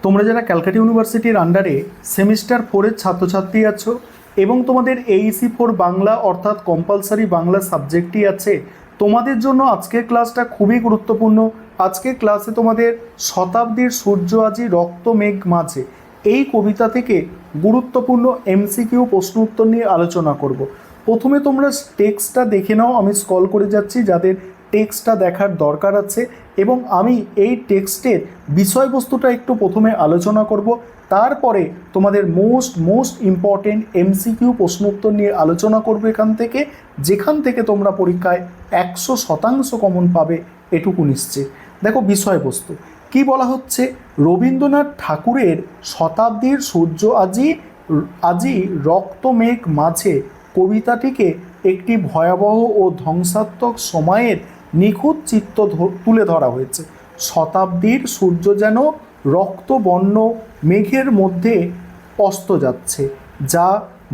তোমরা যারা ক্যালকাটা ইউনিভার্সিটির আন্ডারে সেমিস্টার 4-এর ছাত্রছাত্রী আছো এবং তোমাদের এইসি 4 বাংলা অর্থাৎ কম্পালসারি বাংলা সাবজেক্টই আছে, তোমাদের জন্য আজকের ক্লাসটা খুবই গুরুত্বপূর্ণ। আজকের ক্লাসে তোমাদের শতাব্দীর সূর্য আজি রক্ত মেঘ মাঝে এই কবিতা থেকে গুরুত্বপূর্ণ এমসিকিউ প্রশ্ন উত্তর নিয়ে আলোচনা করব। প্রথমে তোমরা টেক্সটটা দেখে নাও, আমি স্ক্রল করে যাচ্ছি যাদের টেক্সটটা দেখার দরকার আছে, এবং আমি এই টেক্সটের বিষয়বস্তুটা একটু প্রথমে আলোচনা করব। তারপরে তোমাদের মোস্ট ইম্পর্টেন্ট এমসিকিউ প্রশ্ন উত্তর নিয়ে আলোচনা করবে যেখান থেকে তোমরা পরীক্ষায় 100% কমন পাবে, এটুকু নিশ্চিত। দেখো বিষয়বস্তু কি বলা হচ্ছে, রবীন্দ্রনাথ ঠাকুরের শতাব্দীর সূর্য আজি রক্ত মেঘ মাঝে কবিতাটিকে একটি ভয়াবহ ও ধ্বংসাত্মক সময়ের নিখুঁত চিত্র তুলে ধরা হয়েছে। শতাব্দীর সূর্য যেন রক্তবর্ণ মেঘের মধ্যে অস্ত যাচ্ছে, যা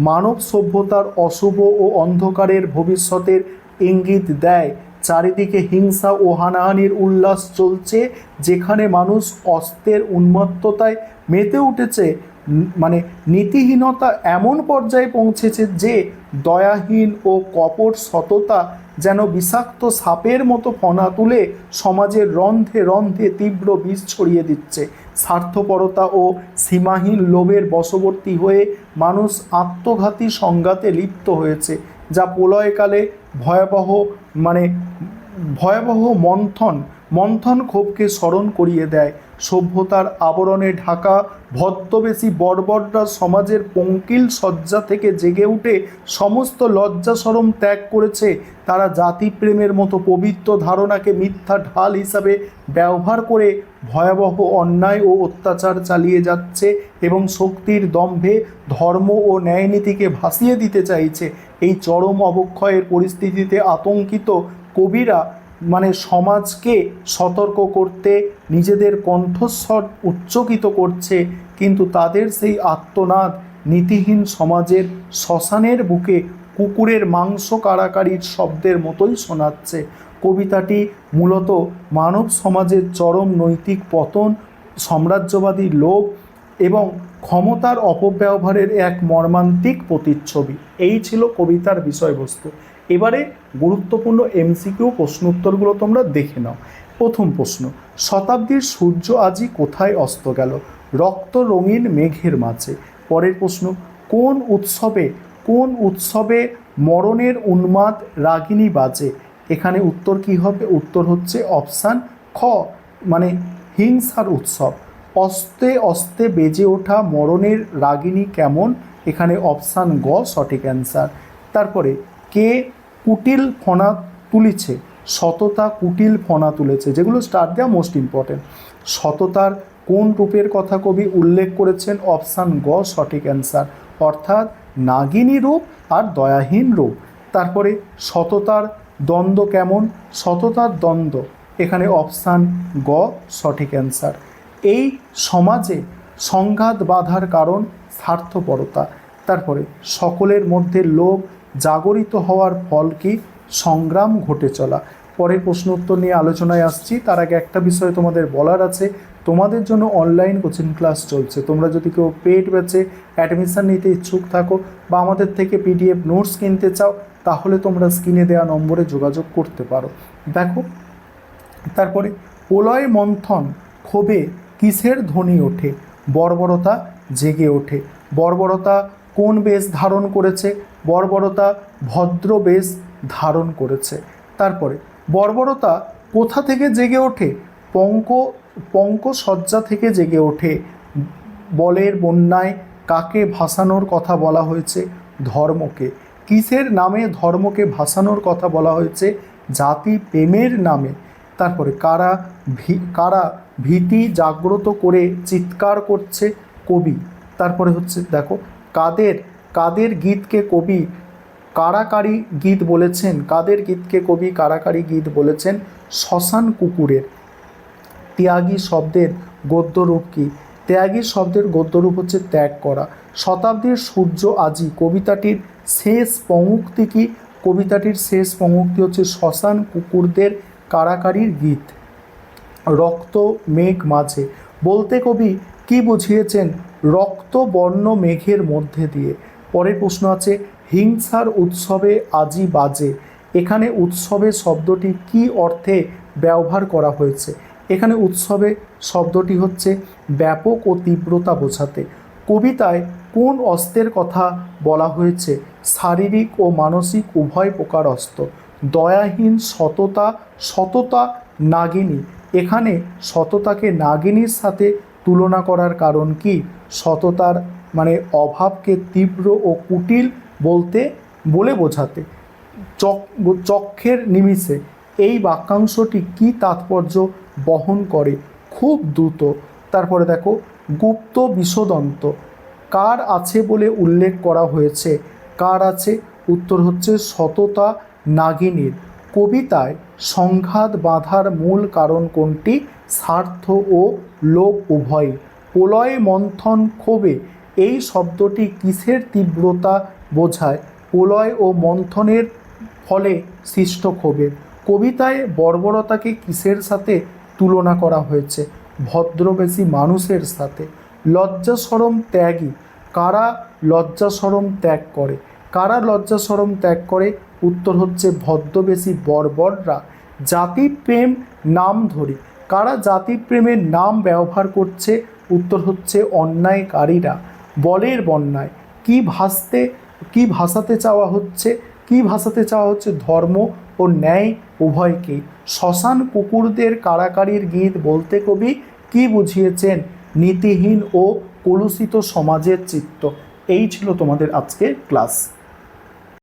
মানব সভ্যতার অশুভ ও অন্ধকারের ভবিষ্যতের ইঙ্গিত দেয়। চারিদিকে হিংসা ও হানাহানির উল্লাস চলছে, যেখানে মানুষ অস্ত্রের উন্মত্ততায় মেতে উঠেছে। নীতিহীনতা এমন পর্যায়ে পৌঁছেছে যে দয়াহীন ও কপট সততা যেন বিষাক্ত সাপের মতো ফনা তুলে সমাজের রন্ধ্রে রন্ধ্রে তীব্র বিষ ছড়িয়ে দিচ্ছে। স্বার্থপরতা ও সীমাহীন লোভের বশবর্তী হয়ে মানুষ আত্মঘাতী সংঘাতে লিপ্ত হয়েছে, যা প্রলয়কালে ভয়াবহ মন্থন ক্ষোভকে স্মরণ করিয়ে দেয়। সভ্যতার আবরণে ঢাকা ভদ্রবেশী বর্বররা সমাজের পঙ্কিল শয্যা থেকে জেগে উঠে সমস্ত লজ্জা শরম ত্যাগ করেছে। তারা জাতিপ্রেমের মতো পবিত্র ধারণাকে মিথ্যা ঢাল হিসাবে ব্যবহার করে ভয়াবহ অন্যায় ও অত্যাচার চালিয়ে যাচ্ছে এবং শক্তির দম্ভে ধর্ম ও ন্যায়নীতিকে ভাসিয়ে দিতে চাইছে। এই চরম অবক্ষয়ের পরিস্থিতিতে আতঙ্কিত কবিরা সমাজকে সতর্ক করতে নিজেদের কণ্ঠস্বর উচ্চকিত করছে, কিন্তু তাদের সেই আর্তনাদ নীতিহীন সমাজের শ্মশানের বুকে কুকুরের মাংস কাড়াকাড়ির শব্দের মতোই শোনাচ্ছে। কবিতাটি মূলত মানব সমাজের চরম নৈতিক পতন, সাম্রাজ্যবাদী লোভ এবং ক্ষমতার অপব্যবহারের এক মর্মান্তিক প্রতিচ্ছবি। এই ছিল কবিতার বিষয়বস্তু। এবারে গুরুত্বপূর্ণ এমসিকিউ প্রশ্ন উত্তরগুলো তোমরা দেখে নাও। প্রথম প্রশ্ন, শতাব্দীর সূর্য আজি কোথায় অস্ত গেল? রক্ত রঙিন মেঘের মাঝে। পরের প্রশ্ন, কোন উৎসবে মরণের উন্মাদ রাগিনী বাজে? এখানে উত্তর কি হবে? উত্তর হচ্ছে অপশান খ, হিংসার উৎসব। অস্তে অস্তে বেজে ওঠা মরণের রাগিনী কেমন? এখানে অপশান গ সঠিক অ্যান্সার। তারপরে কে কুটিল ফনা তুলেছে? সততা কুটিল ফনা তুলেছে, যেগুলো স্টার দেওয়া মোস্ট ইম্পর্টেন্ট। সততার কোন রূপের কথা কবি উল্লেখ করেছেন? অপশান গ সঠিক অ্যান্সার, অর্থাৎ নাগিনী রূপ আর দয়াহীন রূপ। তারপরে সততার দ্বন্দ্ব কেমন? সততার দ্বন্দ্ব, এখানে অপশান গ সঠিক অ্যান্সার। এই সমাজে সংঘাত বাধার কারণ স্বার্থপরতা। তারপরে সকলের মধ্যে লোভ জাগরিত হওয়ার ফল কি? সংগ্রাম ঘটে চলা। পরের প্রশ্ন উত্তর নিয়ে আলোচনায় আসছি, তার আগে একটা বিষয় তোমাদের বলার আছে। তোমাদের জন্য অনলাইন কোচিং ক্লাস চলছে। তোমরা যদি কেউ পেড ব্যাচে অ্যাডমিশান নিতে ইচ্ছুক থাকো বা আমাদের থেকে পিডিএফ নোটস কিনতে চাও, তাহলে তোমরা স্ক্রিনে দেওয়া নম্বরে যোগাযোগ করতে পারো। দেখো, তারপরে প্রলয় মন্থন ক্ষোভে কিসের ধ্বনি ওঠে? বর্বরতা জেগে ওঠে। বর্বরতা কোন বেশ ধারণ করেছে? বর্বরতা ভদ্র বেশ ধারণ করেছে। তারপরে বর্বরতা কোথা থেকে জেগে ওঠে? পঙ্ক শয্যা থেকে জেগে ওঠে। বলের বন্যায় কাকে ভাসানোর কথা বলা হয়েছে? ধর্মকে। কিসের নামে ধর্মকে ভাসানোর কথা বলা হয়েছে? জাতি প্রেমের নামে। তারপরে কারা ভীতি জাগ্রত করে চিৎকার করছে? কবি। তারপরে হচ্ছে দেখো, কাদের গীতকে কবি কারাকারি গীত বলেছেন? কাদের গীতকে কবি কারাকারি গীত বলেছেন? শ্মশান কুকুরের। ত্যাগী শব্দের গদ্যরূপ কি? ত্যাগী শব্দের গদ্যরূপ হচ্ছে ত্যাগ করা। শতাব্দীর সূর্য আজি কবিতাটির শেষ পঙ্ক্তি কি? কবিতাটির শেষ পঙ্ক্তি হচ্ছে শ্মশান কুকুরদের কারাকারির গীত। রক্ত মেঘ মাঝে বলতে কবি কি বুঝিয়েছেন রক্ত বর্ণ মেঘের মধ্যে দিয়ে। পরের প্রশ্ন আছে হিংসার উৎসবে আজি বাজে, এখানে উৎসবে শব্দটি কি অর্থে ব্যবহার করা হয়েছে। এখানে উৎসবে শব্দটি হচ্ছে ব্যাপক ও তীব্রতা বোঝাতে। কবিতায় কোন অস্ত্রের কথা বলা হয়েছে, শারীরিক ও মানসিক উভয় প্রকার অস্ত্র। দয়াহীন সততা, সততা নাগিনী, এখানে সততাকে নাগিনীর সাথে তুলনা করার কারণ কি, সততার মানে অভাবকে তীব্র ও কুটিল বলে বোঝাতে। চক্ষের নিমিষে, এই বাক্যাংশটি কি তাৎপর্য বহন করে, খুব দ্রুত। তারপরে দেখো গুপ্ত বিষদন্ত কার আছে বলে উল্লেখ করা হয়েছে, কার আছে, উত্তর হচ্ছে সততা নাগিনীর। কবিতায় সংঘাত বাঁধার মূল কারণ কোনটি, স্বার্থ ও লোভ উভয়। প্রলয় মন্থন ক্ষোভে, এই শব্দটি কিসের তীব্রতা বোঝায়, প্রলয় ও মন্থনের ফলে সৃষ্ট ক্ষোভের। কবিতায় বর্বরতাকে কিসের সাথে তুলনা করা হয়েছে, ভদ্রবেশী মানুষের সাথে। লজ্জা শরম ত্যাগী, কারা লজ্জা শরম ত্যাগ করে, কারা লজ্জা শরম ত্যাগ করে, উত্তর হচ্ছে ভদ্রবেশী বর্বররা। জাতিপ্রেম নাম ধরি, কারা জাতিপ্রেমের নাম ব্যবহার করছে, উত্তর হচ্ছে অন্যায়কারীরা। বলের বন্যায় কি ভাসাতে চাওয়া হচ্ছে, ধর্ম ও ন্যায় উভয়কেই। শ্মশান কুকুরদের কাড়াকাড়ির গীত বলতে কবি কি বুঝিয়েছেন, নীতিহীন ও কলুষিত সমাজের চিত্র। এই ছিল তোমাদের আজকের ক্লাস।